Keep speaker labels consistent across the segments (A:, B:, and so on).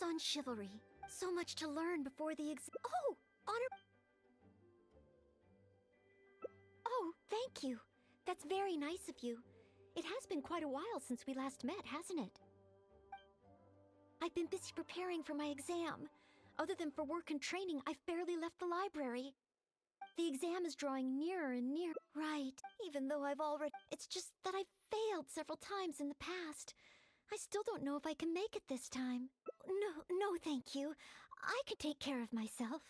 A: on chivalry. So much to learn before the Oh! Honor... Oh, thank you. That's very nice of you. It has been quite a while since we last met, hasn't it? I've been busy preparing for my exam. Other than for work and training, I've barely left the library. The exam is drawing nearer and nearer. Right, even though I've already... It's just that I've failed several times in the past. I still don't know if I can make it this time. No, thank you. I can take care of myself.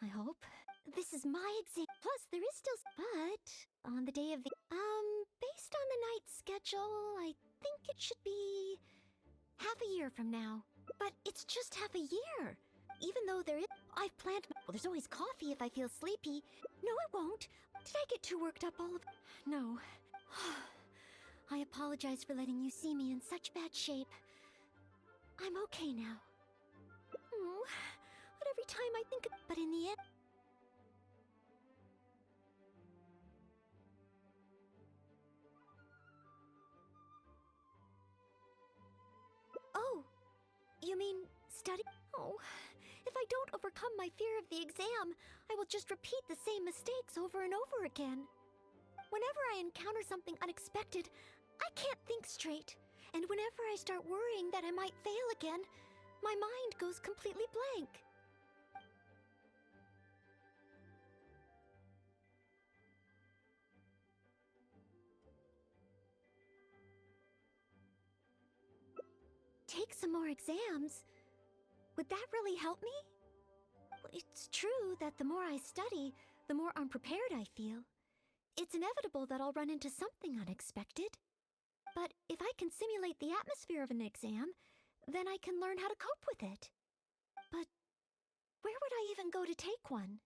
A: I hope. This is my exam. Plus, there is still... But, on the day of the... based on the night schedule, I think it should be... half a year from now. But it's just half a year. Even though there is... I've planned... Well, there's always coffee if I feel sleepy. No, it won't. Did I get too worked up all of... No. I apologize for letting you see me in such bad shape. I'm okay now. But every time I think of... But in the end... Oh, you mean study? Oh, if I don't overcome my fear of the exam, I will just repeat the same mistakes over and over again. Whenever I encounter something unexpected, I can't think straight. And whenever I start worrying that I might fail again, my mind goes completely blank. Take some more exams? Would that really help me? It's true that the more I study, the more unprepared I feel. It's inevitable that I'll run into something unexpected. But if I can simulate the atmosphere of an exam, then I can learn how to cope with it. But where would I even go to take one?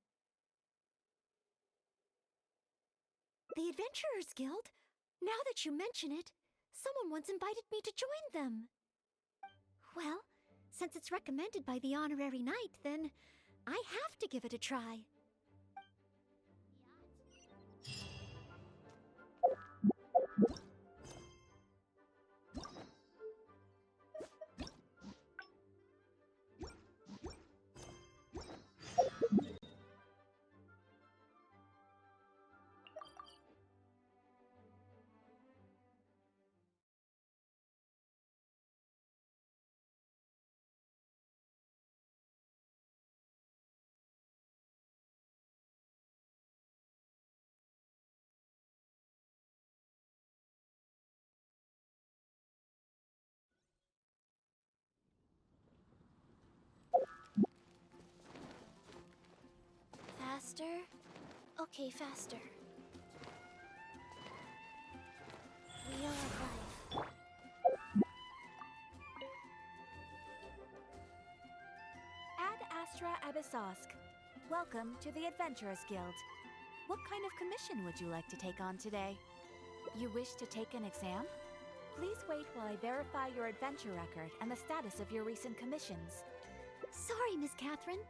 A: The Adventurers Guild? Now that you mention it, someone once invited me to join them. Well, since it's recommended by the honorary knight, then I have to give it a try. Faster? Okay, faster. Wheel of Life.
B: Ad Astra Abyssosque. Welcome to the Adventurers Guild. What kind of commission would you like to take on today? You wish to take an exam? Please wait while I verify your adventure record and the status of your recent commissions.
A: Sorry, Miss Catherine.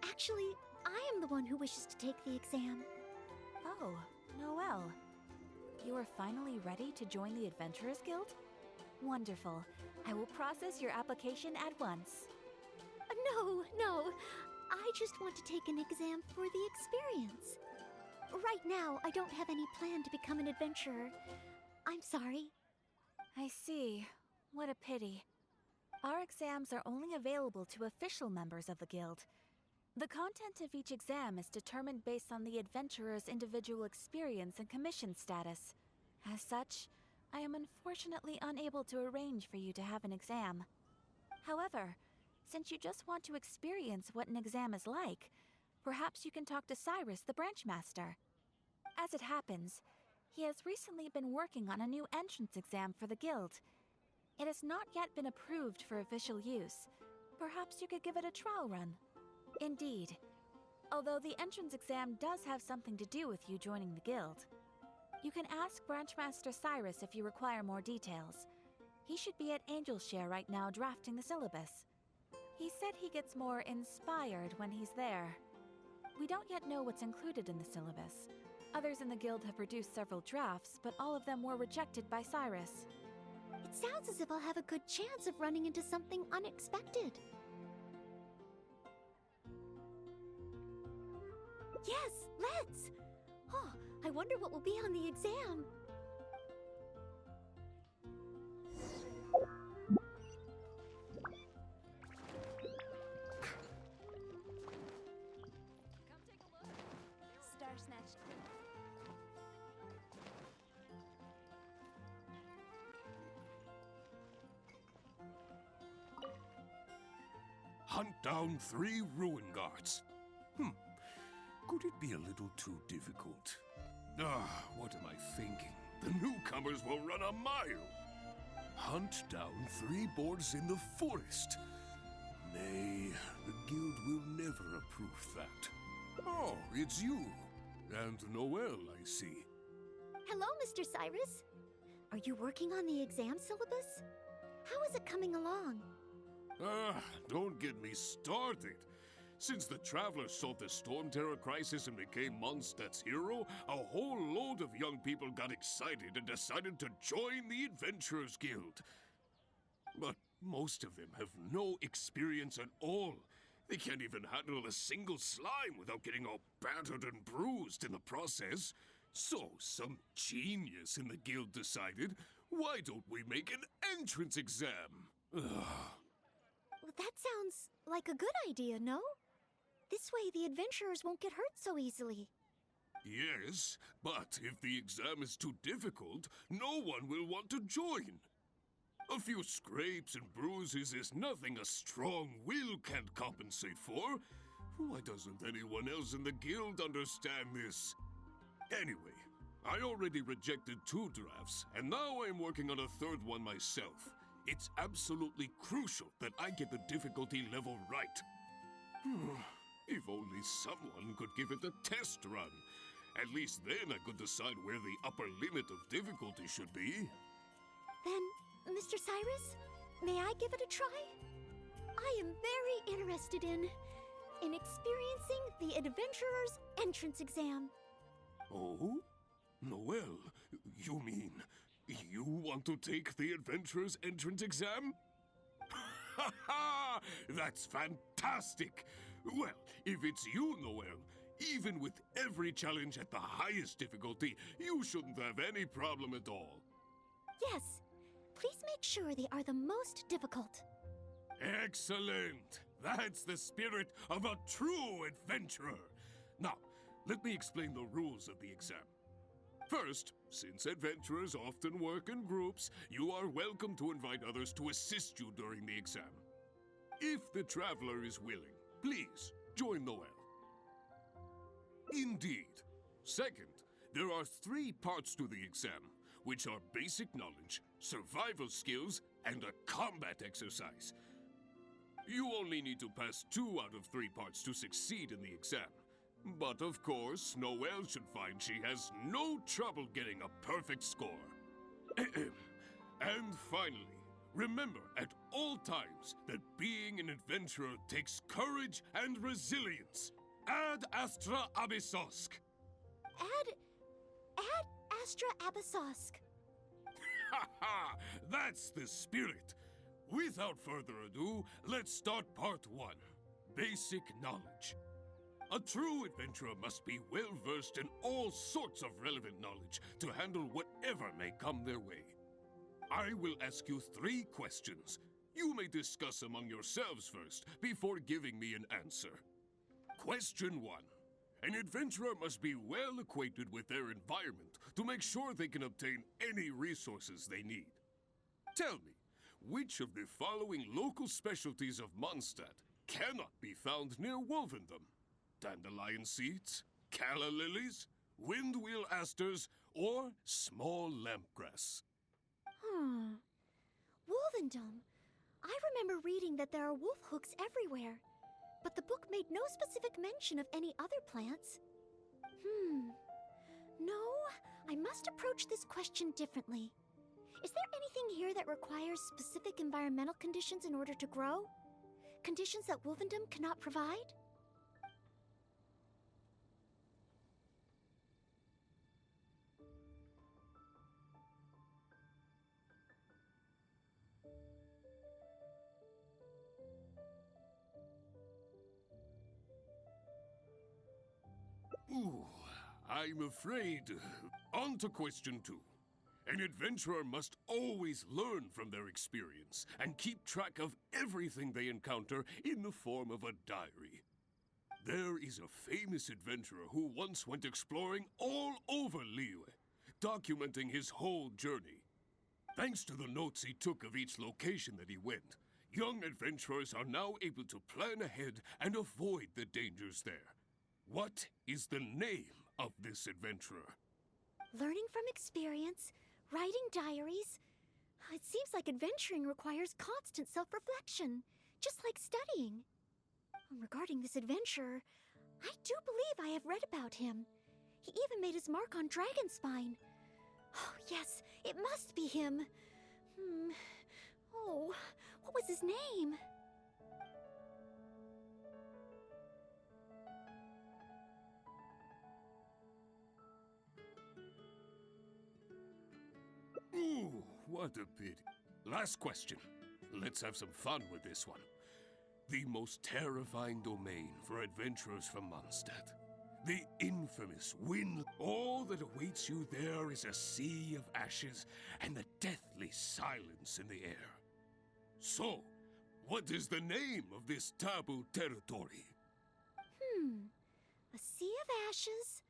A: Actually, I am the one who wishes to take the exam.
B: Oh, Noelle. You are finally ready to join the Adventurers Guild? Wonderful. I will process your application at once.
A: No. I just want to take an exam for the experience. Right now, I don't have any plan to become an adventurer. I'm sorry.
B: I see. What a pity. Our exams are only available to official members of the guild. The content of each exam is determined based on the adventurer's individual experience and commission status. As such, I am unfortunately unable to arrange for you to have an exam. However, since you just want to experience what an exam is like, perhaps you can talk to Cyrus, the branch master. As it happens, he has recently been working on a new entrance exam for the guild. It has not yet been approved for official use. Perhaps you could give it a trial run. Indeed. Although the entrance exam does have something to do with you joining the guild. You can ask Branchmaster Cyrus if you require more details. He should be at Angelshare right now drafting the syllabus. He said he gets more inspired when he's there. We don't yet know what's included in the syllabus. Others in the guild have produced several drafts, but all of them were rejected by Cyrus.
A: It sounds as if I'll have a good chance of running into something unexpected. Let's! Oh, I wonder what will be on the exam.
B: Come take a look. Star Snatch.
C: Hunt down 3 ruin guards. Could it be a little too difficult? What am I thinking? The newcomers will run a mile. Hunt down 3 boards in the forest. Nay, the guild will never approve that. Oh, it's you. And Noelle, I see.
A: Hello, Mr. Cyrus. Are you working on the exam syllabus? How is it coming along?
C: Don't get me started. Since the Traveler solved the Storm Terror crisis and became Mondstadt's hero, a whole load of young people got excited and decided to join the Adventurers Guild. But most of them have no experience at all. They can't even handle a single slime without getting all battered and bruised in the process. So some genius in the guild decided, why don't we make an entrance exam?
A: Well, that sounds like a good idea, no? This way the adventurers won't get hurt so easily.
C: Yes, but if the exam is too difficult, no one will want to join. A few scrapes and bruises is nothing a strong will can't compensate for. Why doesn't anyone else in the guild understand this? Anyway, I already rejected 2 drafts, and now I'm working on a 3rd one myself. It's absolutely crucial that I get the difficulty level right. If only someone could give it a test run. At least then I could decide where the upper limit of difficulty should be.
A: Then, Mr. Cyrus, may I give it a try? I am very interested in experiencing the adventurer's entrance exam.
C: Oh? Noelle, you mean you want to take the adventurer's entrance exam? Ha ha! That's fantastic! Well, if it's you, Noelle, even with every challenge at the highest difficulty, you shouldn't have any problem at all.
A: Yes, please make sure they are the most difficult.
C: Excellent! That's the spirit of a true adventurer. Now, let me explain the rules of the exam. First, since adventurers often work in groups, you are welcome to invite others to assist you during the exam. If the traveler is willing, please join Noelle. Indeed. Second, there are 3 parts to the exam, which are basic knowledge, survival skills, and a combat exercise. You only need to pass 2 out of 3 parts to succeed in the exam. But of course, Noelle should find she has no trouble getting a perfect score. And finally, remember at all times that being an adventurer takes courage and resilience. Ad Astra Abyssosk.
A: Ad Astra Abyssosk.
C: Ha ha! That's the spirit. Without further ado, let's start part 1. Basic knowledge. A true adventurer must be well versed in all sorts of relevant knowledge to handle whatever may come their way. I will ask you 3 questions. You may discuss among yourselves first before giving me an answer. Question 1. An adventurer must be well acquainted with their environment to make sure they can obtain any resources they need. Tell me, which of the following local specialties of Mondstadt cannot be found near Wolvendom? Dandelion seeds, calla lilies, windwheel asters, or small lampgrass?
A: Wolvendom. I remember reading that there are wolf hooks everywhere, but the book made no specific mention of any other plants. No, I must approach this question differently. Is there anything here that requires specific environmental conditions in order to grow? Conditions that Wolvendom cannot provide?
C: Ooh, I'm afraid. On to question 2. An adventurer must always learn from their experience and keep track of everything they encounter in the form of a diary. There is a famous adventurer who once went exploring all over Liyue, documenting his whole journey. Thanks to the notes he took of each location that he went, young adventurers are now able to plan ahead and avoid the dangers there. What is the name of this adventurer?
A: Learning from experience, writing diaries. It seems like adventuring requires constant self-reflection, just like studying. Regarding this adventurer, I do believe I have read about him. He even made his mark on Dragonspine. Oh, yes, it must be him. Oh, what was his name?
C: Ooh, what a pity. Last question. Let's have some fun with this one. The most terrifying domain for adventurers from Mondstadt. The infamous Wind. All that awaits you there is a sea of ashes and the deathly silence in the air. So, what is the name of this taboo territory?
A: A sea of ashes,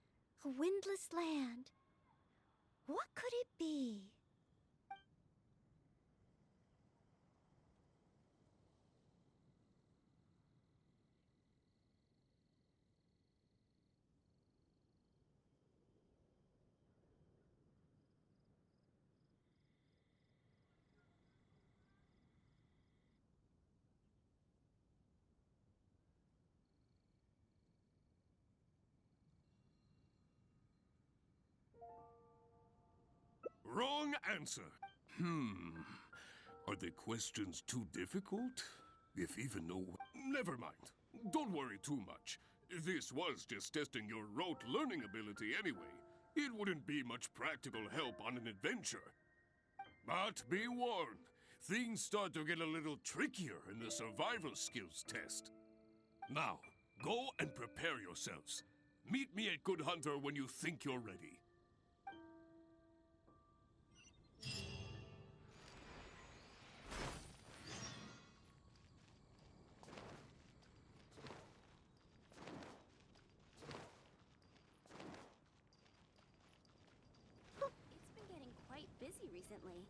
A: a windless land. What could it be?
C: Wrong answer. Are the questions too difficult? If even no... Never mind. Don't worry too much. This was just testing your rote learning ability anyway. It wouldn't be much practical help on an adventure. But be warned, things start to get a little trickier in the survival skills test. Now, go and prepare yourselves. Meet me at Good Hunter when you think you're ready.
D: It's been getting quite busy recently.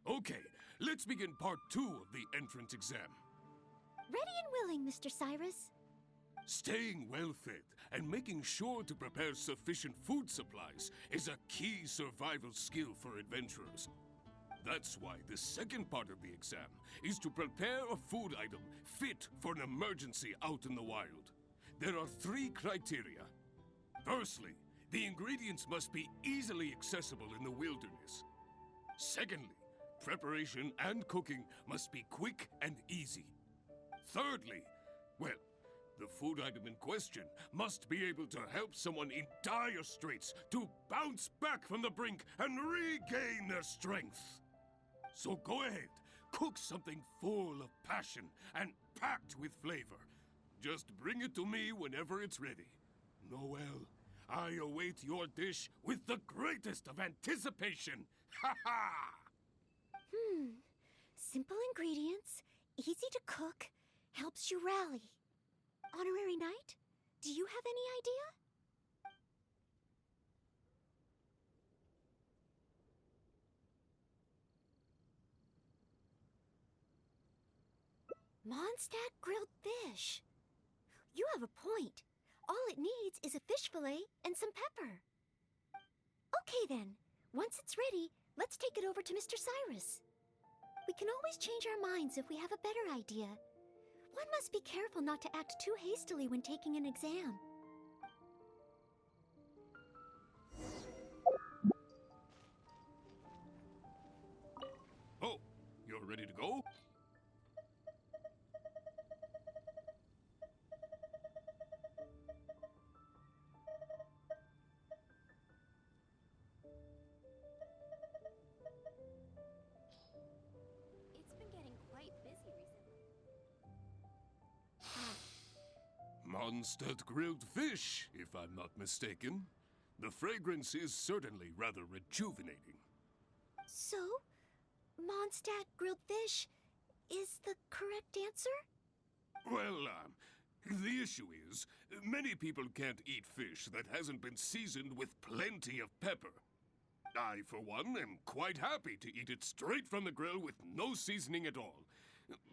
C: Okay, let's begin part 2 of the entrance exam.
A: Ready and willing, Mr. Cyrus.
C: Staying well-fed and making sure to prepare sufficient food supplies is a key survival skill for adventurers. That's why the second part of the exam is to prepare a food item fit for an emergency out in the wild. There are 3 criteria. Firstly, the ingredients must be easily accessible in the wilderness. Secondly, preparation and cooking must be quick and easy. Thirdly, well, the food item in question must be able to help someone in dire straits to bounce back from the brink and regain their strength. So go ahead, cook something full of passion and packed with flavor. Just bring it to me whenever it's ready. Noelle, I await your dish with the greatest of anticipation. Ha ha!
A: Simple ingredients, easy to cook, helps you rally. Honorary Knight, do you have any idea? Mondstadt grilled fish. You have a point. All it needs is a fish fillet and some pepper. Okay then, once it's ready, let's take it over to Mr. Cyrus. We can always change our minds if we have a better idea. One must be careful not to act too hastily when taking an exam.
C: Oh, Mondstadt grilled fish, if I'm not mistaken. The fragrance is certainly rather rejuvenating.
A: So, Mondstadt grilled fish is the correct answer?
C: Well, the issue is, many people can't eat fish that hasn't been seasoned with plenty of pepper. I, for one, am quite happy to eat it straight from the grill with no seasoning at all.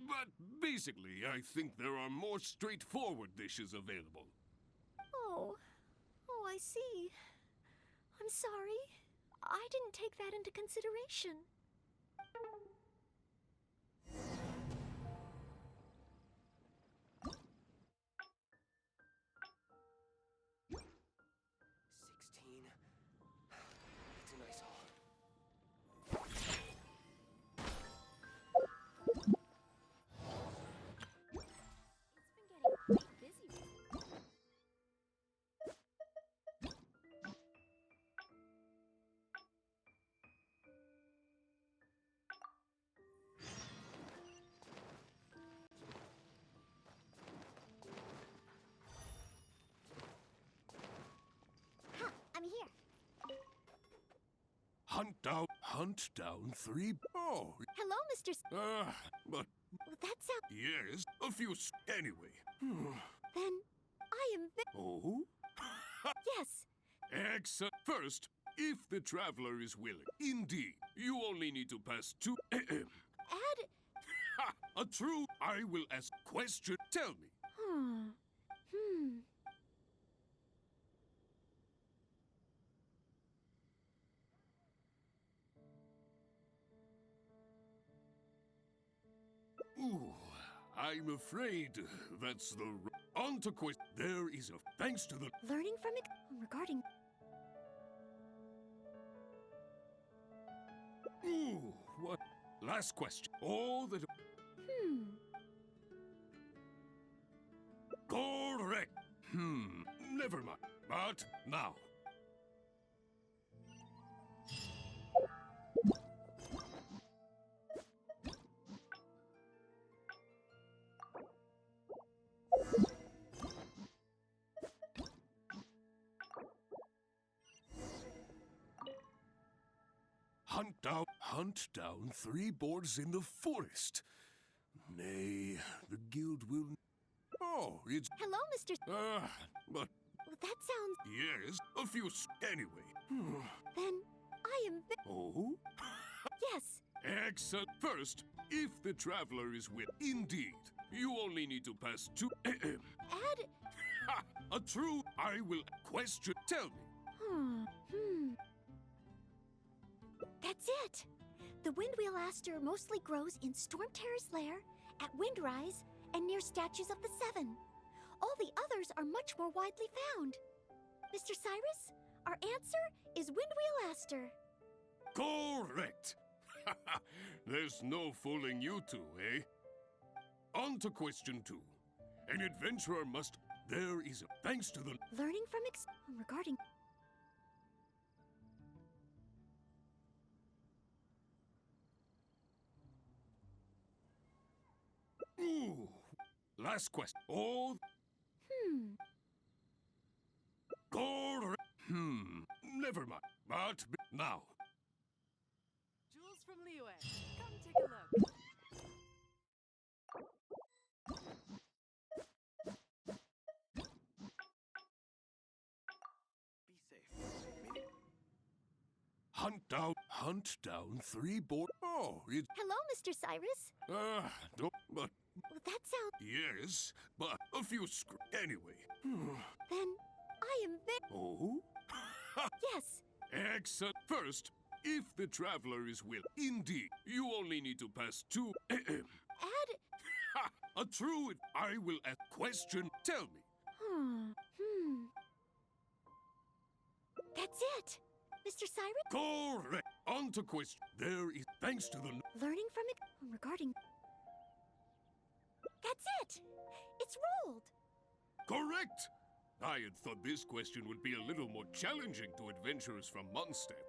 C: But basically, I think there are more straightforward dishes available.
A: Oh, I see. I'm sorry. I didn't take that into consideration.
D: It's been getting quite busy recently.
A: Ha! I'm here.
C: Hunt down 3... Oh,
A: Hello, Mr.
C: but
A: That sounds...
C: yes, a few... Anyway.
A: Then I am...
C: Oh?
A: Yes.
C: Excellent. First, if the traveler is willing. Indeed, you only need to pass 2...
A: Add...
C: A true... I will ask question. Tell me. Ooh, I'm afraid that's the... On to question. There is a... Thanks to the...
A: Learning from it regarding...
C: Ooh, what? Last question. All that... Correct. Never mind. But now. Hunt down 3 boards in the forest. Nay, the guild will... Oh, it's...
A: Hello, Mr.
C: But...
A: That sounds...
C: Yes, a few... Anyway.
A: Then I am...
C: Oh?
A: Yes.
C: Excellent. First, if the traveler is with... Indeed, you only need to pass 2...
A: Add...
C: A true... I will... Question... Tell me.
A: That's it. The Windwheel Aster mostly grows in Storm Terror's lair, at Windrise, and near statues of the Seven. All the others are much more widely found. Mr. Cyrus, our answer is Windwheel Aster.
C: Correct. There's no fooling you two, eh? On to question 2. An adventurer must... There is a... Thanks to the...
A: Learning from regarding...
C: Ooh. Last question. All... Correct. Never mind. But now.
E: Jules from Liyue, come take a look. Be safe.
C: Hunt down 3 board... Oh, it's...
A: Hello, Mr. Cyrus.
C: No, but...
A: That sounds...
C: Yes, but a few Anyway.
A: Then I am...
C: Oh?
A: Yes.
C: Excellent. First, if the traveler is willing. Indeed, you only need to pass 2...
A: Add...
C: A true... I will ask question. Tell me.
A: That's it. Mr. Cyrus?
C: Correct. On to question. There is... Thanks to the...
A: Learning from it regarding... That's it. It's rolled.
C: Correct. I had thought this question would be a little more challenging to adventurers from Mondstadt.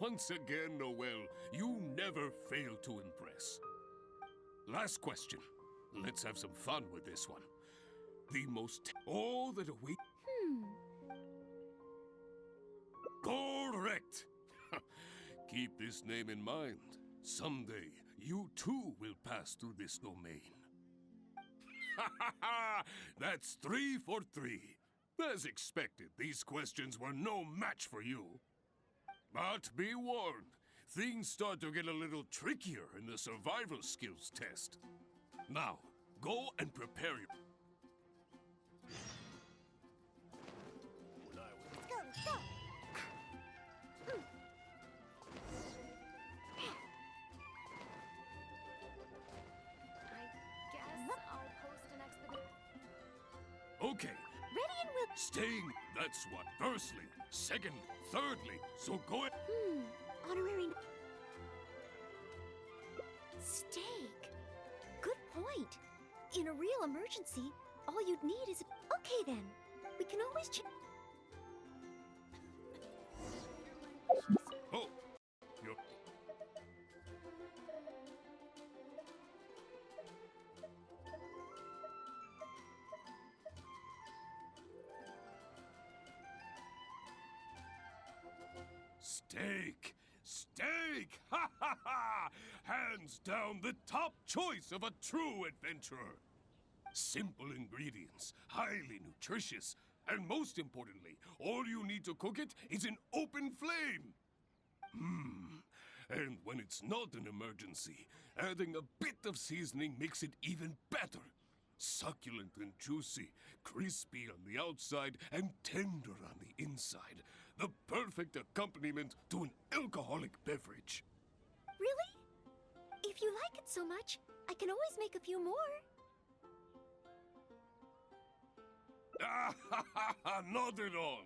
C: Once again, Noelle, you never fail to impress. Last question. Let's have some fun with this one. The most... All that await. Correct! Keep this name in mind. Someday, you too will pass through this domain. That's 3 for 3. As expected, these questions were no match for you. But be warned, things start to get a little trickier in the survival skills test. Now, go and prepare your...
A: Let's go, let's go.
D: I guess I'll post an expedition.
C: Okay,
A: Ready and will.
C: staying, that's what. Firstly, second, thirdly, so go ahead.
A: Honorary. Steak. Good point. In a real emergency, all you'd need is. Okay then. We can always
C: Oh, you're... Steak! Steak! Ha ha ha! Hands down the top choice of a true adventurer. Simple ingredients, highly nutritious, and most importantly, all you need to cook it is an open flame. And when it's not an emergency, adding a bit of seasoning makes it even better. Succulent and juicy, crispy on the outside and tender on the inside. The perfect accompaniment to an alcoholic beverage.
A: Really? If you like it so much, I can always make a few more.
C: Not at all.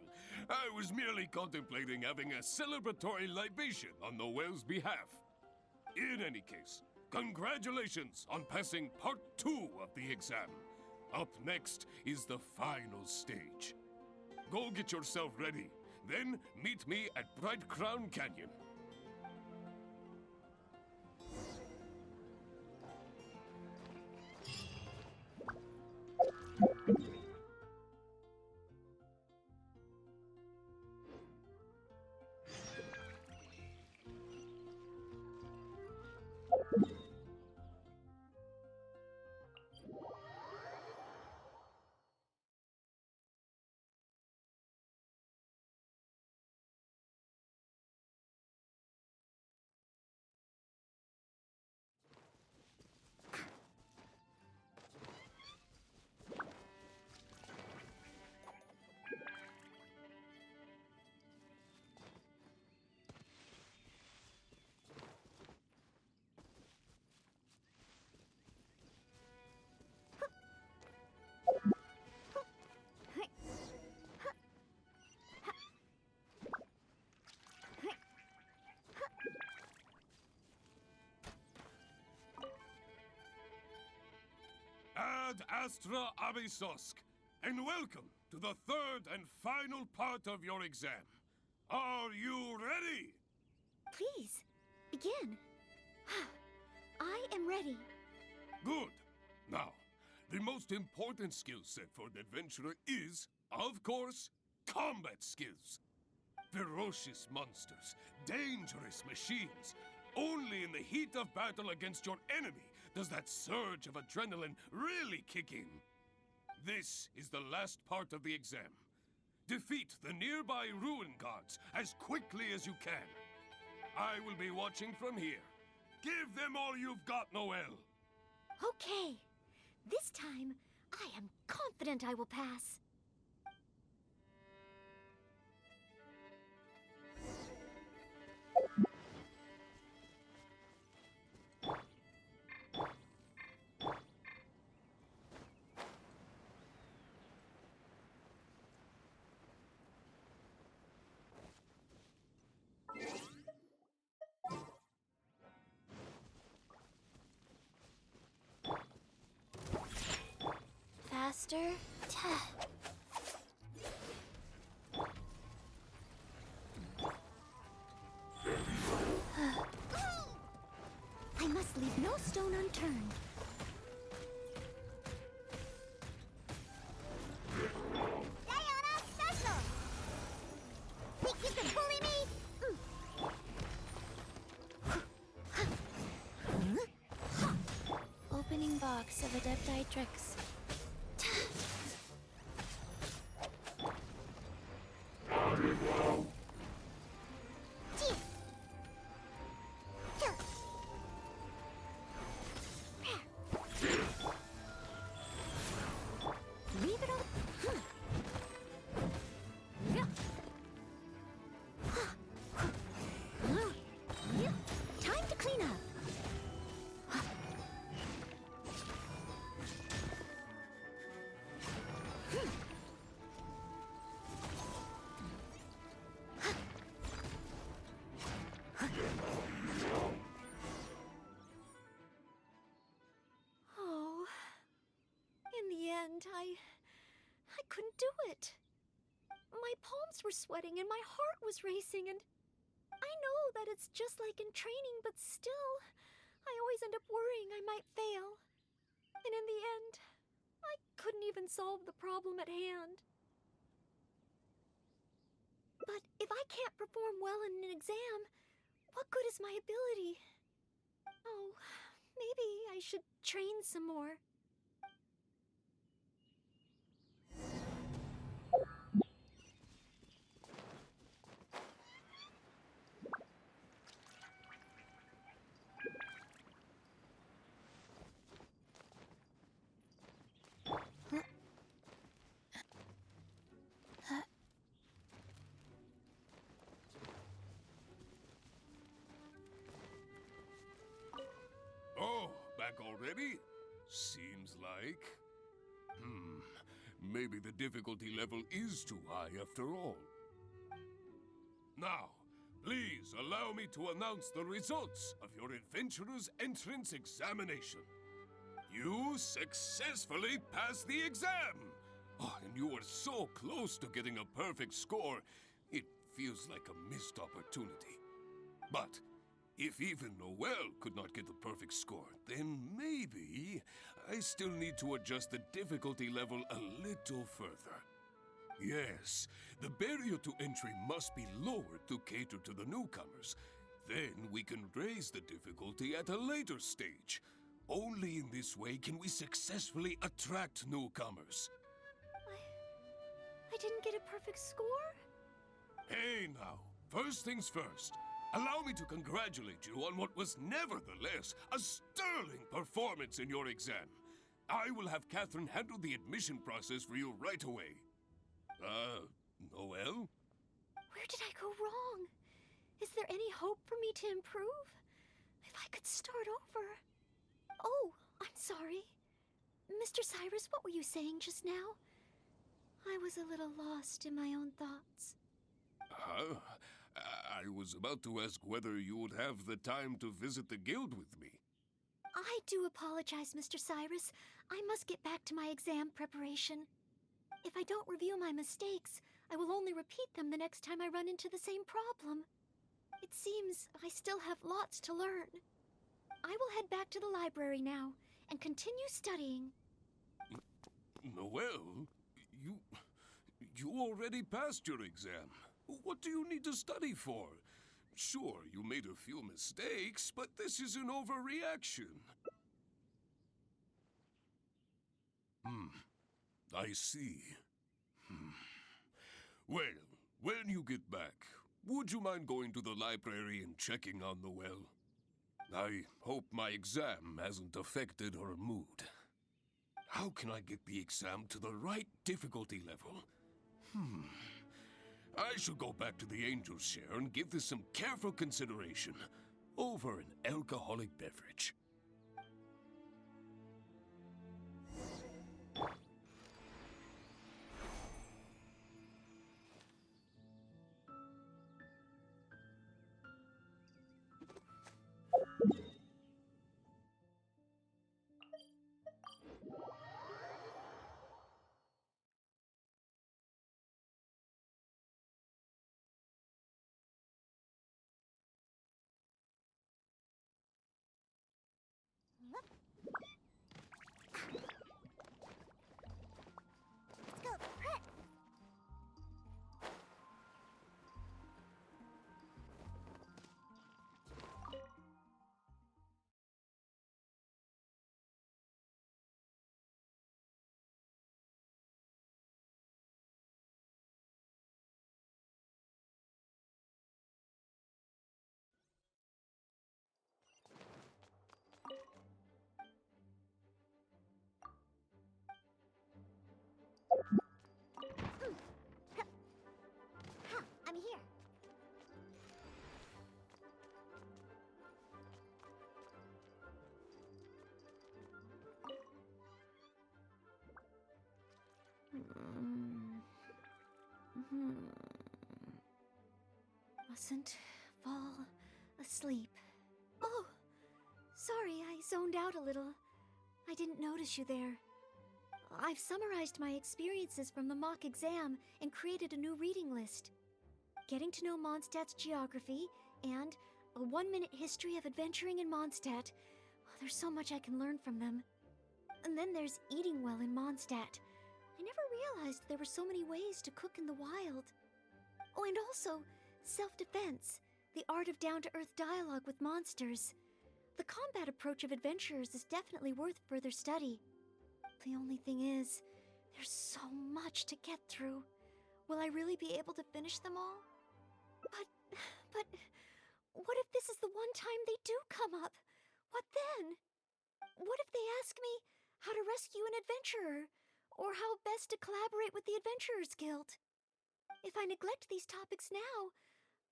C: I was merely contemplating having a celebratory libation on Noelle's behalf. In any case, congratulations on passing part 2 of the exam. Up next is the final stage. Go get yourself ready. Then meet me at Bright Crown Canyon. Ad Astra Abysosk, and welcome to the third and final part of your exam. Are you ready?
A: Please, begin. I am ready.
C: Good. Now, the most important skill set for an adventurer is, of course, combat skills. Ferocious monsters, dangerous machines. Only in the heat of battle against your enemy does that surge of adrenaline really kick in. This is the last part of the exam. Defeat the nearby ruin gods as quickly as you can. I will be watching from here. Give them all you've got, Noelle.
A: Okay. This time, I am confident I will pass. Faster. I must leave no stone unturned.
B: box of Adepti tricks.
A: Leave it up. Yeah. Time to clean up. Oh, in the end, I couldn't do it. My palms were sweating and my heart was racing, and I know that it's just like in training, but still, I always end up worrying I might fail. And in the end, I couldn't even solve the problem at hand. But if I can't perform well in an exam, what good is my ability? Oh, maybe I should train some more.
C: Oh, back already? Seems like. Maybe the difficulty level is too high after all. Now, please allow me to announce the results of your Adventurer's Entrance Examination. You successfully passed the exam! Oh, and you were so close to getting a perfect score, it feels like a missed opportunity. But if even Noelle could not get the perfect score, then maybe I still need to adjust the difficulty level a little further. Yes, the barrier to entry must be lowered to cater to the newcomers. Then we can raise the difficulty at a later stage. Only in this way can we successfully attract newcomers.
A: I didn't get a perfect score?
C: Hey now, first things first. Allow me to congratulate you on what was nevertheless a sterling performance in your exam. I will have Catherine handle the admission process for you right away. Noelle?
A: Where did I go wrong? Is there any hope for me to improve? If I could start over. Oh, I'm sorry. Mr. Cyrus, what were you saying just now? I was a little lost in my own thoughts.
C: I was about to ask whether you would have the time to visit the guild with me.
A: I do apologize, Mr. Cyrus. I must get back to my exam preparation. If I don't review my mistakes, I will only repeat them the next time I run into the same problem. It seems I still have lots to learn. I will head back to the library now and continue studying.
C: Noelle, you already passed your exam. What do you need to study for? Sure, you made a few mistakes, but this is an overreaction. I see. Well, when you get back, would you mind going to the library and checking on Noelle? I hope my exam hasn't affected her mood. How can I get the exam to the right difficulty level? I should go back to the Angel's Share and give this some careful consideration over an alcoholic beverage.
A: mustn't fall asleep. Oh, sorry, I zoned out a little. I didn't notice you there. I've summarized my experiences from the mock exam and created a new reading list. Getting to know Mondstadt's geography and a 1-minute history of adventuring in Mondstadt. Oh, there's so much I can learn from them. And then there's eating well in Mondstadt. I never realized there were so many ways to cook in the wild. Oh, and also self-defense, the art of down-to-earth dialogue with monsters. The combat approach of adventurers is definitely worth further study. The only thing is, there's so much to get through. Will I really be able to finish them all? But, what if this is the one time they do come up? What then? What if they ask me how to rescue an adventurer, or how best to collaborate with the Adventurers Guild? If I neglect these topics now,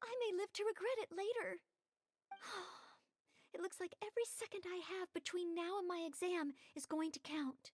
A: I may live to regret it later. It looks like every second I have between now and my exam is going to count.